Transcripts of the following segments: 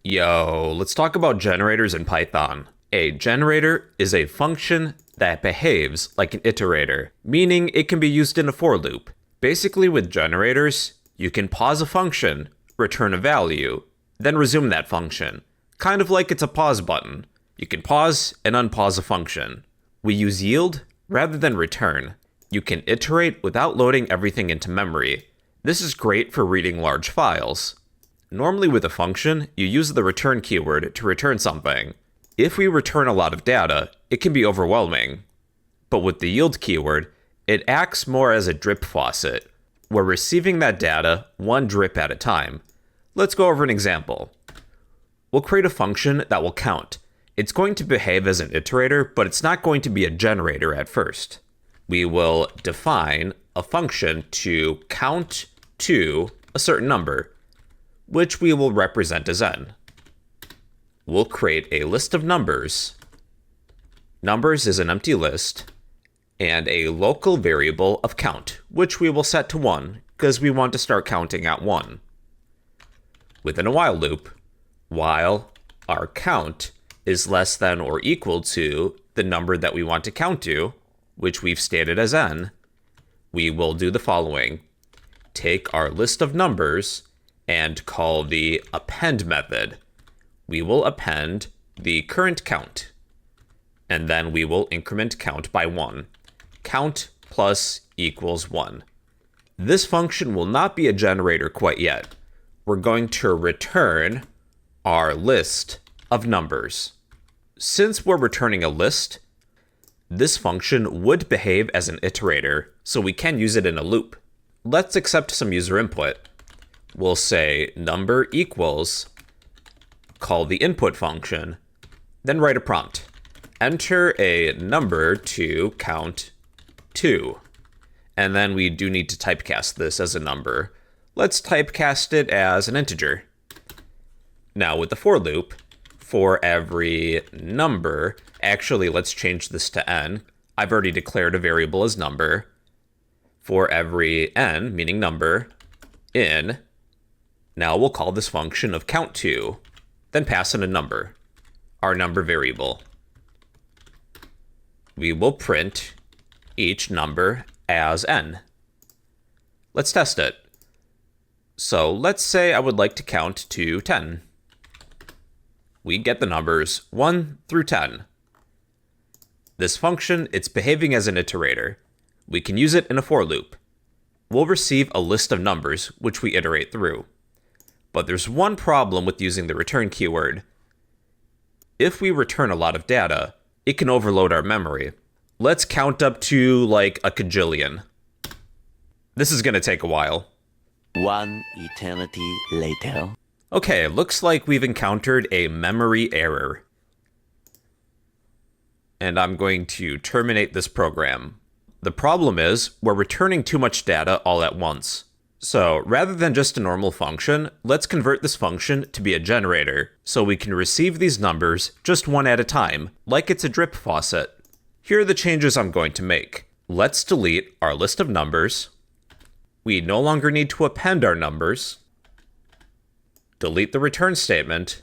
Yo, let's talk about generators in Python. A generator is a function that behaves like an iterator, meaning it can be used in a for loop. Basically, with generators, you can pause a function, return a value, then resume that function. Kind of like it's a pause button. You can pause and unpause a function. We use yield rather than return. You can iterate without loading everything into memory. This is great for reading large files. Normally with a function, you use the return keyword to return something. If we return a lot of data, it can be overwhelming. But with the yield keyword, it acts more as a drip faucet. We're receiving that data one drip at a time. Let's go over an example. We'll create a function that will count. It's going to behave as an iterator, but it's not going to be a generator at first. We will define a function to count to a certain number, which we will represent as n. We'll create a list of numbers. Numbers is an empty list, and a local variable of count, which we will set to 1, because we want to start counting at 1. Within a while loop, while our count is less than or equal to the number that we want to count to, which we've stated as n, we will do the following. Take our list of numbers and call the append method. We will append the current count, and then we will increment count by 1. Count plus equals 1. This function will not be a generator quite yet. We're going to return our list of numbers. Since we're returning a list, this function would behave as an iterator, so we can use it in a loop. Let's accept some user input. We'll say number equals, call the input function, then write a prompt. Enter a number to count to. And then we do need to typecast this as a number. Let's typecast it as an integer. Now with the for loop, for every number, actually let's change this to n. I've already declared a variable as number. For every n, meaning number, in, now we'll call this function of count to, then pass in a number, our number variable. We will print each number as n. Let's test it. So let's say I would like to count to 10. We get the numbers 1 through 10. This function, it's behaving as an iterator. We can use it in a for loop. We'll receive a list of numbers, which we iterate through. But there's one problem with using the return keyword. If we return a lot of data, it can overload our memory. Let's count up to like a cajillion. This is going to take a while. One eternity later. Okay, looks like we've encountered a memory error. And I'm going to terminate this program. The problem is we're returning too much data all at once. So rather than just a normal function, let's convert this function to be a generator so we can receive these numbers just one at a time, like it's a drip faucet. Here are the changes I'm going to make. Let's delete our list of numbers. We no longer need to append our numbers. Delete the return statement.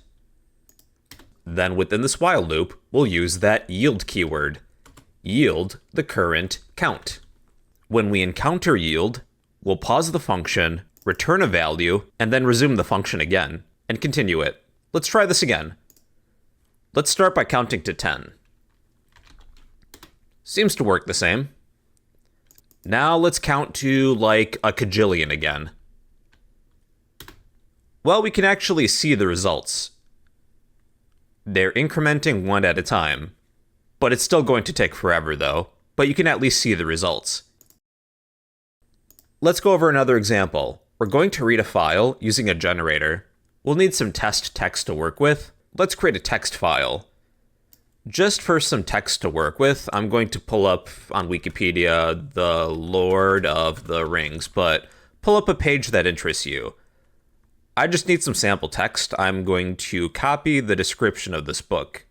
Then within this while loop, we'll use that yield keyword. Yield the current count. When we encounter yield, we'll pause the function, return a value, and then resume the function again, and continue it. Let's try this again. Let's start by counting to 10. Seems to work the same. Now let's count to like a cajillion again. Well, we can actually see the results. They're incrementing one at a time. But it's still going to take forever though, but you can at least see the results. Let's go over another example. We're going to read a file using a generator. We'll need some test text to work with. Let's create a text file. Just for some text to work with, I'm going to pull up on Wikipedia the Lord of the Rings, but pull up a page that interests you. I just need some sample text. I'm going to copy the description of this book.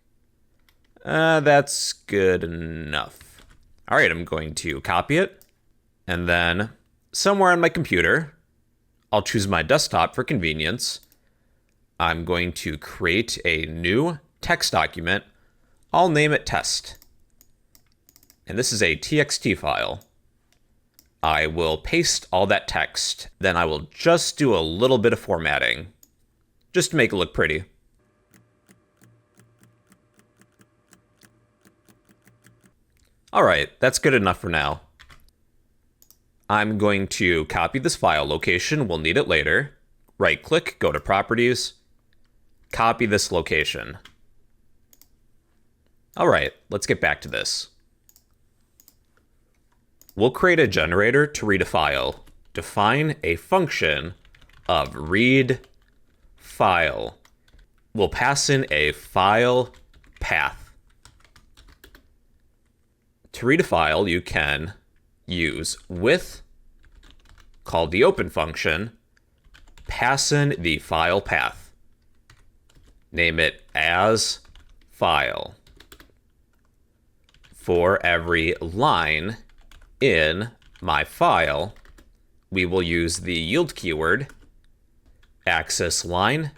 That's good enough. All right, I'm going to copy it. And then somewhere on my computer, I'll choose my desktop for convenience. I'm going to create a new text document. I'll name it test. And this is a txt file. I will paste all that text. Then I will just do a little bit of formatting, just to make it look pretty. All right, that's good enough for now. I'm going to copy this file location. We'll need it later. Right-click, go to Properties, copy this location. All right, let's get back to this. We'll create a generator to read a file. Define a function of read file. We'll pass in a file path. To read a file, you can use with, call the open function, pass in the file path. Name it as file. For every line in my file, we will use the yield keyword, access line,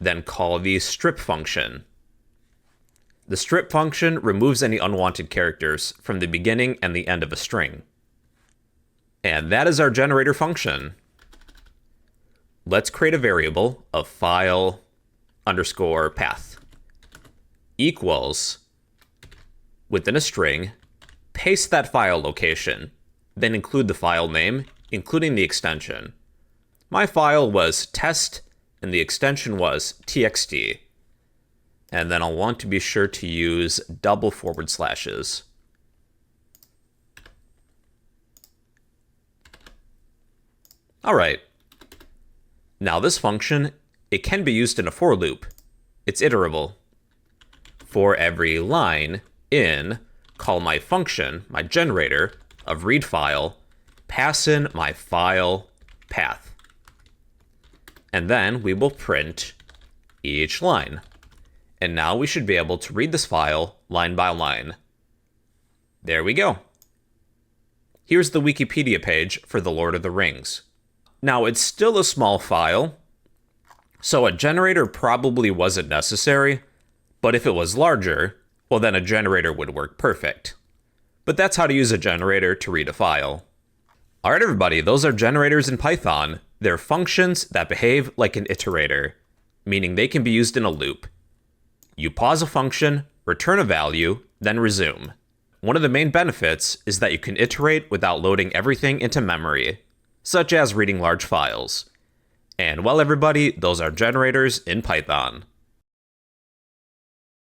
then call the strip function. The strip function removes any unwanted characters from the beginning and the end of a string. And that is our generator function. Let's create a variable of file underscore path equals, within a string, paste that file location, then include the file name, including the extension. My file was test, and the extension was txt. And then I'll want to be sure to use double forward slashes. All right. Now this function, it can be used in a for loop. It's iterable. For every line in, call my function, my generator of read file, pass in my file path. And then we will print each line. And now we should be able to read this file line by line. There we go. Here's the Wikipedia page for The Lord of the Rings. Now it's still a small file, so a generator probably wasn't necessary, but if it was larger, well then a generator would work perfect. But that's how to use a generator to read a file. All right, everybody, those are generators in Python. They're functions that behave like an iterator, meaning they can be used in a loop. You pause a function, return a value, then resume. One of the main benefits is that you can iterate without loading everything into memory, such as reading large files. And well, everybody, those are generators in Python.